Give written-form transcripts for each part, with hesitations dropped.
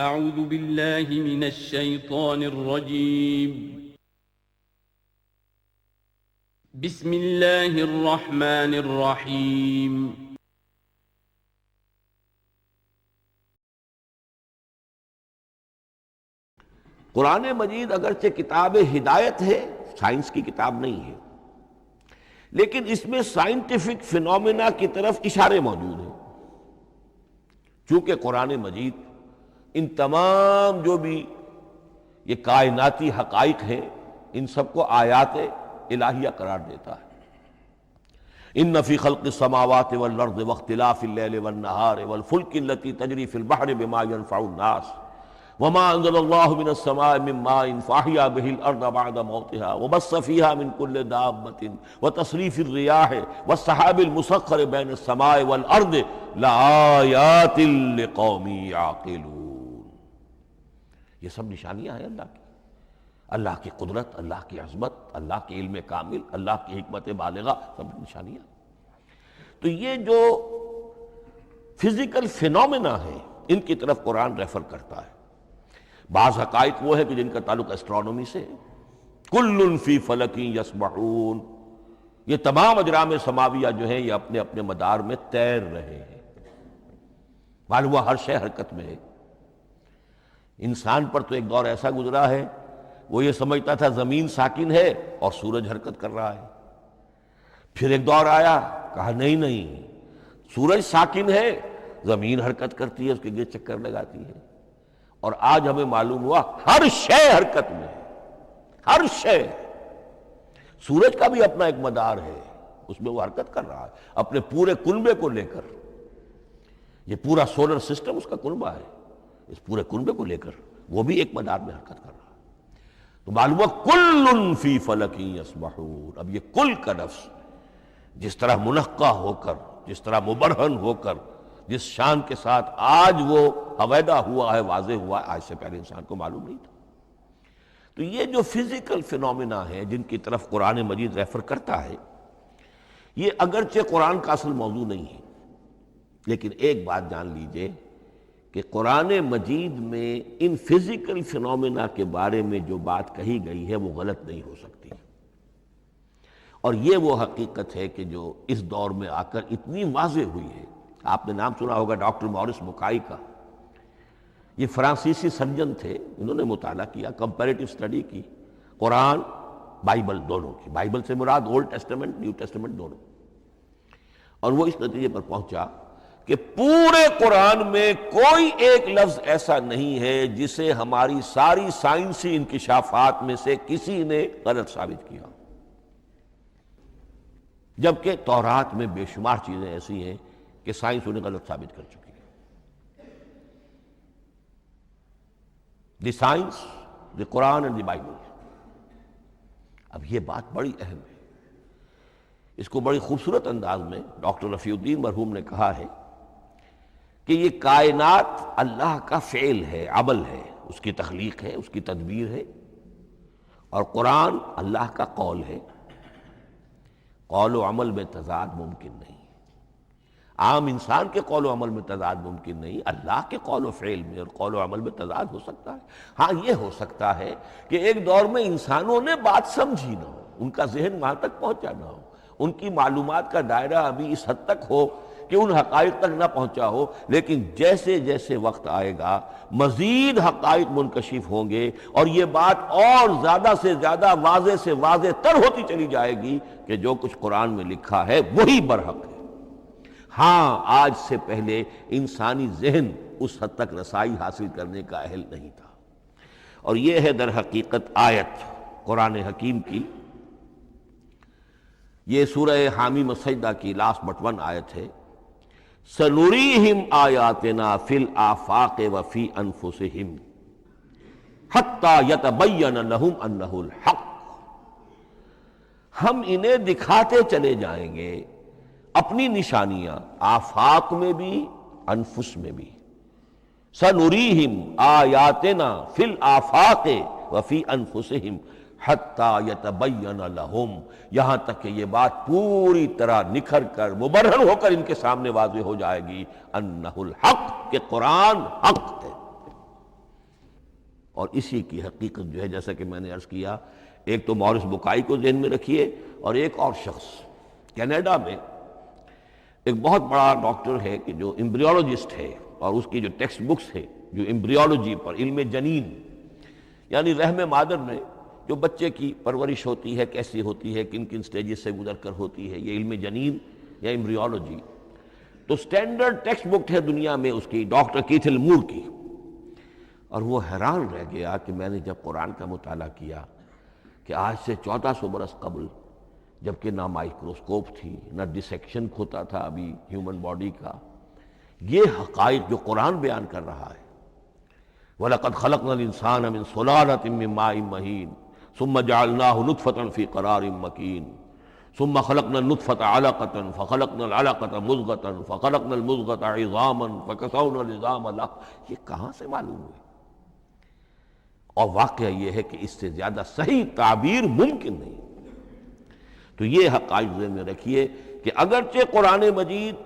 اعوذ باللہ من الشیطان الرجیم بسم اللہ الرحمن الرحیم قرآن مجید اگرچہ کتاب ہدایت ہے، سائنس کی کتاب نہیں ہے، لیکن اس میں سائنٹیفک فینومینا کی طرف اشارے موجود ہیں۔ چونکہ قرآن مجید ان تمام جو بھی یہ کائناتی حقائق ہیں ان سب کو آیات الہیہ قرار دیتا ہے۔ ان فی خلق السماوات والارض واختلاف اللیل والنہار والفلک التی تجری فی البحر بما ينفع الناس وما انزل اللہ من السماء من ماء فاحیا به الارض بعد موتها وبث فيها من كل دابة وتصریف الرياح والسحاب المسخر بین السماء والارض لآیات لقوم یعقلون۔ یہ سب نشانیاں ہیں اللہ کی، اللہ کی قدرت، اللہ کی عظمت، اللہ کی علم کامل، اللہ کی حکمت بالغہ، سب نشانیاں۔ تو یہ جو فزیکل فینومینا ہے ان کی طرف قرآن ریفر کرتا ہے۔ بعض حقائق وہ ہے کہ جن کا تعلق اسٹرانومی سے ہے، کل فی فلک یسبحون، یہ تمام اجرام سماویہ جو ہیں یہ اپنے اپنے مدار میں تیر رہے ہیں، معلوم ہوا ہر شے حرکت میں ہے۔ انسان پر تو ایک دور ایسا گزرا ہے وہ یہ سمجھتا تھا زمین ساکن ہے اور سورج حرکت کر رہا ہے، پھر ایک دور آیا کہا نہیں سورج ساکن ہے، زمین حرکت کرتی ہے، اس کے گرد چکر لگاتی ہے، اور آج ہمیں معلوم ہوا ہر شے حرکت میں ہے، ہر شے۔ سورج کا بھی اپنا ایک مدار ہے، اس میں وہ حرکت کر رہا ہے اپنے پورے کنبے کو لے کر۔ یہ پورا سولر سسٹم اس کا کنبہ ہے، اس پورے کنبے کو لے کر وہ بھی ایک مدار میں حرکت کر رہا ہے۔ تو معلوم ہوا کل فی فلک یسبحون۔ اب یہ کل کا لفظ جس طرح منقع ہو کر، جس طرح مبرہن ہو کر، جس شان کے ساتھ آج وہ عویدہ ہوا ہے، واضح ہوا ہے، آج سے پہلے انسان کو معلوم نہیں تھا۔ تو یہ جو فزیکل فینومینا ہے جن کی طرف قرآن مجید ریفر کرتا ہے، یہ اگرچہ قرآن کا اصل موضوع نہیں ہے، لیکن ایک بات جان لیجئے کہ قرآن مجید میں ان فزیکل فینومینا کے بارے میں جو بات کہی گئی ہے وہ غلط نہیں ہو سکتی، اور یہ وہ حقیقت ہے کہ جو اس دور میں آ کر اتنی واضح ہوئی ہے۔ آپ نے نام سنا ہوگا ڈاکٹر مورس بکائی کا، یہ فرانسیسی سرجن تھے، انہوں نے مطالعہ کیا، کمپیریٹو اسٹڈی کی قرآن بائبل دونوں کی، بائبل سے مراد اولڈ ٹیسٹمنٹ نیو ٹیسٹمنٹ دونوں، اور وہ اس نتیجے پر پہنچا کہ پورے قرآن میں کوئی ایک لفظ ایسا نہیں ہے جسے ہماری ساری سائنسی انکشافات میں سے کسی نے غلط ثابت کیا، جبکہ تورات میں بے شمار چیزیں ایسی ہیں کہ سائنس انہیں غلط ثابت کر چکی ہے۔ The science, the Quran and the Bible. اب یہ بات بڑی اہم ہے، اس کو بڑی خوبصورت انداز میں ڈاکٹر رفیع الدین مرحوم نے کہا ہے کہ یہ کائنات اللہ کا فعل ہے، عمل ہے، اس کی تخلیق ہے، اس کی تدبیر ہے، اور قرآن اللہ کا قول ہے۔ قول و عمل میں تضاد ممکن نہیں، عام انسان کے قول و عمل میں تضاد ممکن نہیں، اللہ کے قول و فعل میں اور قول و عمل میں تضاد ہو سکتا ہے۔ ہاں یہ ہو سکتا ہے کہ ایک دور میں انسانوں نے بات سمجھی نہ ہو، ان کا ذہن وہاں تک پہنچا نہ ہو، ان کی معلومات کا دائرہ ابھی اس حد تک ہو کہ ان حقائق تک نہ پہنچا ہو، لیکن جیسے جیسے وقت آئے گا مزید حقائق منکشف ہوں گے، اور یہ بات اور زیادہ سے زیادہ واضح سے واضح تر ہوتی چلی جائے گی کہ جو کچھ قرآن میں لکھا ہے وہی برحق ہے۔ ہاں آج سے پہلے انسانی ذہن اس حد تک رسائی حاصل کرنے کا اہل نہیں تھا، اور یہ ہے در حقیقت آیت قرآن حکیم کی۔ یہ سورہ حامیم السجدہ کی لاسٹ بٹ ون آیت ہے، سنریہم آیاتنا فی الآفاق وفی انفسہم حتی یتبین لہم انہ الحق۔ ہم انہیں دکھاتے چلے جائیں گے اپنی نشانیاں، آفاق میں بھی انفس میں بھی۔ سنریہم آیاتنا فی الآفاق وفی انفسہم حتی یتبین لہم، یہاں تک کہ یہ بات پوری طرح نکھر کر مبرہن ہو کر ان کے سامنے واضح ہو جائے گی، انہ الحق، کہ قرآن حق ہے۔ اور اسی کی حقیقت جو ہے جیسا کہ میں نے عرض کیا، ایک تو مورس بکائی کو ذہن میں رکھیے، اور ایک اور شخص کینیڈا میں ایک بہت بڑا ڈاکٹر ہے کہ جو ایمبریولوجسٹ ہے، اور اس کی جو ٹیکسٹ بکس ہے جو ایمبریولوجی پر، علم جنین یعنی رحم مادر میں جو بچے کی پرورش ہوتی ہے، کیسی ہوتی ہے، کن کن سٹیجز سے گزر کر ہوتی ہے، یہ علم جنین یا ایمبریولوجی، تو سٹینڈرڈ ٹیکسٹ بک ہے دنیا میں اس کی، ڈاکٹر کیتھل مور کی۔ اور وہ حیران رہ گیا کہ میں نے جب قرآن کا مطالعہ کیا کہ آج سے 1400 برس قبل، جبکہ نہ مائکروسکوپ تھی، نہ ڈسیکشن ہوتا تھا ابھی ہیومن باڈی کا، یہ حقائق جو قرآن بیان کر رہا ہے، وَلَقَدْ خَلَقْنَا الْإِنسَانَ مِنْ صُلَالَةٍ مِّن مَّاءٍ مَّهِينٍ ثُمَّ جَعَلْنَاهُ نُطْفَةً فِي قَرَارٍ مَّكِينٍ ثُمَّ خَلَقْنَا النُّطْفَةَ عَلَقَةً فَخَلَقْنَا الْعَلَقَةَ مُضْغَةً فَخَلَقْنَا الْمُضْغَةَ عِظَامًا فَكَسَوْنَا الْعِظَامَ لَحْمًا، یہ کہاں سے معلوم ہوئی؟ اور واقعہ یہ ہے کہ اس سے زیادہ صحیح تعبیر ممکن نہیں۔ تو یہ حقائق ذہن میں رکھیے کہ اگرچہ قرآن مجید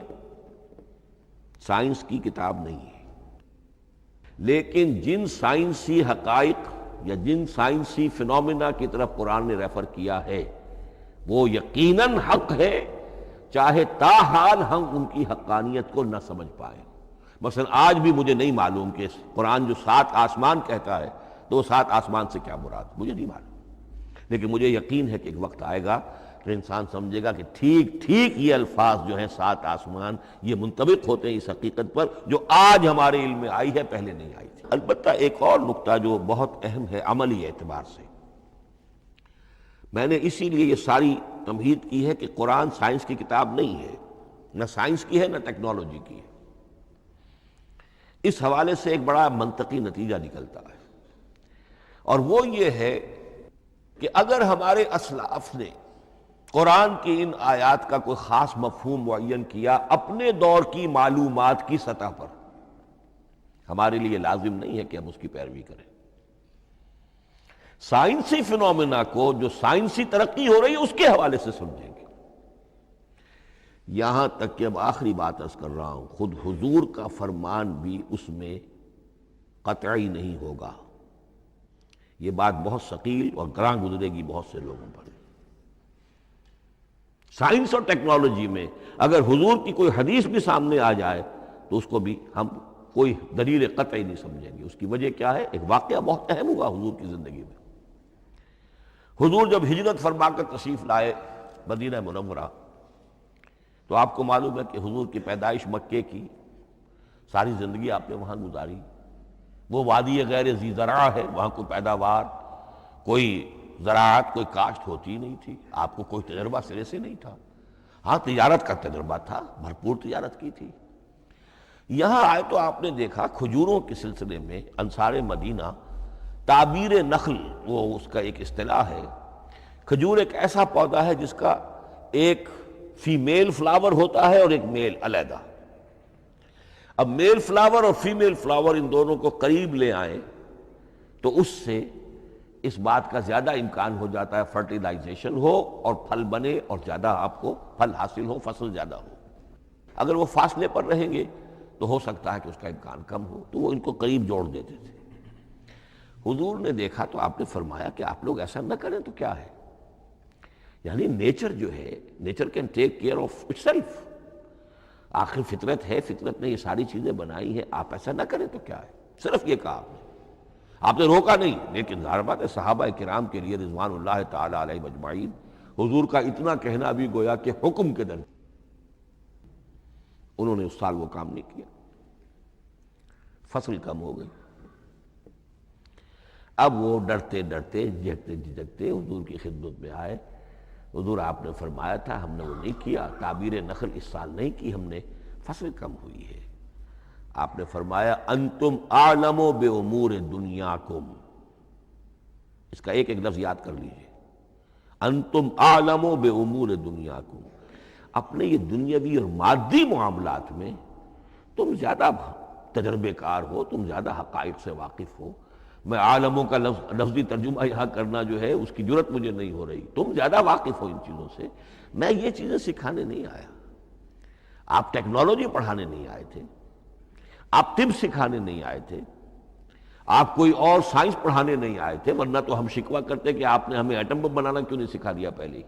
سائنس کی کتاب نہیں ہے، لیکن جن سائنسی حقائق یا جن سائنسی فینومینا کی طرف قرآن نے ریفر کیا ہے وہ یقیناً حق ہے، چاہے تاحال ہم ان کی حقانیت کو نہ سمجھ پائیں۔ مثلا آج بھی مجھے نہیں معلوم کہ قرآن جو 7 آسمان کہتا ہے تو وہ 7 آسمان سے کیا مراد، مجھے نہیں معلوم، لیکن مجھے یقین ہے کہ ایک وقت آئے گا کہ انسان سمجھے گا کہ ٹھیک ٹھیک یہ الفاظ جو ہیں 7 آسمان، یہ منطبق ہوتے ہیں اس حقیقت پر جو آج ہمارے علم میں آئی ہے، پہلے نہیں آئی تھی۔ البتہ ایک اور نقطہ جو بہت اہم ہے عملی اعتبار سے، میں نے اسی لیے یہ ساری تمہید کی ہے کہ قرآن سائنس کی کتاب نہیں ہے، نہ سائنس کی ہے نہ ٹیکنالوجی کی ہے۔ اس حوالے سے ایک بڑا منطقی نتیجہ نکلتا ہے، اور وہ یہ ہے کہ اگر ہمارے اسلاف نے قرآن کی ان آیات کا کوئی خاص مفہوم معین کیا اپنے دور کی معلومات کی سطح پر، ہمارے لیے لازم نہیں ہے کہ ہم اس کی پیروی کریں۔ سائنسی فینومینا کو جو سائنسی ترقی ہو رہی ہے اس کے حوالے سے سمجھیں گے۔ یہاں تک کہ اب آخری بات عرض کر رہا ہوں، خود حضور کا فرمان بھی اس میں قطعی نہیں ہوگا۔ یہ بات بہت ثقیل اور گراں گزرے گی بہت سے لوگوں پر۔ سائنس اور ٹیکنالوجی میں اگر حضور کی کوئی حدیث بھی سامنے آ جائے تو اس کو بھی ہم کوئی دلیل قطعی نہیں سمجھیں گے۔ اس کی وجہ کیا ہے؟ ایک واقعہ بہت اہم ہوا حضور کی زندگی میں۔ حضور جب ہجرت فرما کر تشریف لائے مدینہ منورہ، تو آپ کو معلوم ہے کہ حضور کی پیدائش مکے کی، ساری زندگی آپ نے وہاں گزاری۔ وہ وادی غیر ذی زرع ہے، وہاں کوئی پیداوار، کوئی زراعت، کوئی کاشت ہوتی نہیں تھی، آپ کو کوئی تجربہ سرے سے نہیں تھا۔ ہاں تجارت کا تجربہ تھا، بھرپور تجارت کی تھی۔ یہاں آئے تو آپ نے دیکھا کھجوروں کے سلسلے میں انصار مدینہ، تعبیر نخل وہ اس کا ایک اصطلاح ہے۔ کھجور ایک ایسا پودا ہے جس کا ایک فیمیل فلاور ہوتا ہے اور ایک میل علیحدہ۔ اب میل فلاور اور فیمیل فلاور ان دونوں کو قریب لے آئیں تو اس سے اس بات کا زیادہ امکان ہو جاتا ہے فرٹیلائزیشن ہو اور پھل بنے اور زیادہ آپ کو پھل حاصل ہو، فصل زیادہ ہو۔ اگر وہ فاصلے پر رہیں گے تو ہو سکتا ہے کہ اس کا امکان کم ہو، تو وہ ان کو قریب جوڑ دیتے تھے۔ حضور نے دیکھا تو آپ نے فرمایا کہ آپ لوگ ایسا نہ کریں تو کیا ہے، یعنی نیچر جو ہے، nature can take care of it self, آخر فطرت ہے، فطرت نے یہ ساری چیزیں بنائی ہیں، آپ ایسا نہ کریں تو کیا ہے۔ صرف یہ کہا آپ نے روکا نہیں، لیکن ظاہر بات ہے صحابہ کرام کے لیے رضوان اللہ تعالی علیہ اجمعین حضور کا اتنا کہنا بھی گویا کہ حکم کے درمیان، انہوں نے اس سال وہ کام نہیں کیا، فصل کم ہو گئی۔ اب وہ ڈرتے ڈرتے جھجکتے جھجکتے حضور کی خدمت میں آئے۔ حضور آپ نے فرمایا تھا، ہم نے وہ نہیں کیا، تعبیر نخل اس سال نہیں کی ہم نے، فصل کم ہوئی ہے۔ آپ نے فرمایا انتم اعلم بامور دنیاکم، اس کا ایک ایک لفظ یاد کر لیجئے، انتم اعلم بامور دنیاکم، اپنے یہ دنیاوی اور مادی معاملات میں تم زیادہ تجربے کار ہو، تم زیادہ حقائق سے واقف ہو۔ میں عالموں کا لفظی ترجمہ یہاں کرنا جو ہے اس کی جرت مجھے نہیں ہو رہی، تم زیادہ واقف ہو ان چیزوں سے، میں یہ چیزیں سکھانے نہیں آیا۔ آپ ٹیکنالوجی پڑھانے نہیں آئے تھے، آپ طب سکھانے نہیں آئے تھے، آپ کوئی اور سائنس پڑھانے نہیں آئے تھے، ورنہ تو ہم شکوہ کرتے کہ آپ نے ہمیں ایٹم بم بنانا کیوں نہیں سکھا دیا پہلے ہی۔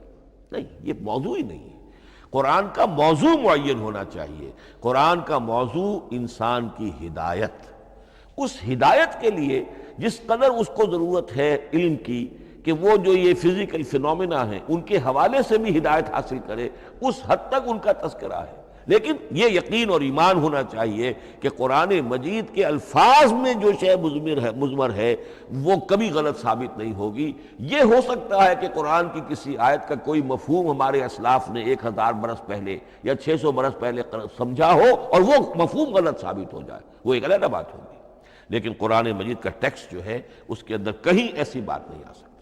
نہیں، یہ موضوع ہی نہیں ہے۔ قرآن کا موضوع معین ہونا چاہیے۔ قرآن کا موضوع انسان کی ہدایت، اس ہدایت کے لیے جس قدر اس کو ضرورت ہے علم کی کہ وہ جو یہ فزیکل فینومینا ہیں ان کے حوالے سے بھی ہدایت حاصل کرے، اس حد تک ان کا تذکرہ ہے۔ لیکن یہ یقین اور ایمان ہونا چاہیے کہ قرآن مجید کے الفاظ میں جو شے مضمر ہے وہ کبھی غلط ثابت نہیں ہوگی۔ یہ ہو سکتا ہے کہ قرآن کی کسی آیت کا کوئی مفہوم ہمارے اسلاف نے 1000 برس پہلے یا 600 برس پہلے سمجھا ہو اور وہ مفہوم غلط ثابت ہو جائے، وہ ایک علیحدہ بات ہوگی، لیکن قرآن مجید کا ٹیکسٹ جو ہے اس کے اندر کہیں ایسی بات نہیں آ سکتی۔